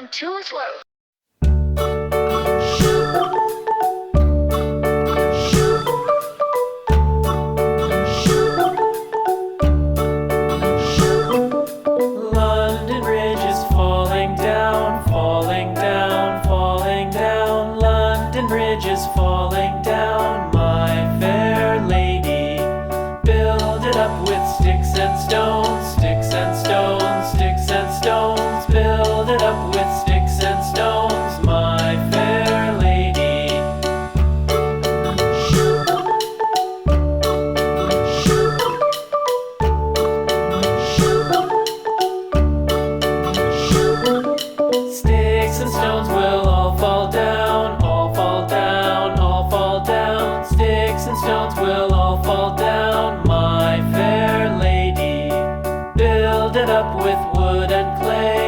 gone too slow. London Bridge is falling down, falling down, falling down. London Bridge is falling down, my fair lady. Build it up with sticks and stones, sticks and stones, sticks and stones. Build it up with sticks and stones, my fair lady. Sticks and stones will all fall down, all fall down, all fall down. Sticks and stones will all fall down, my fair lady. Build it up with wood and clay.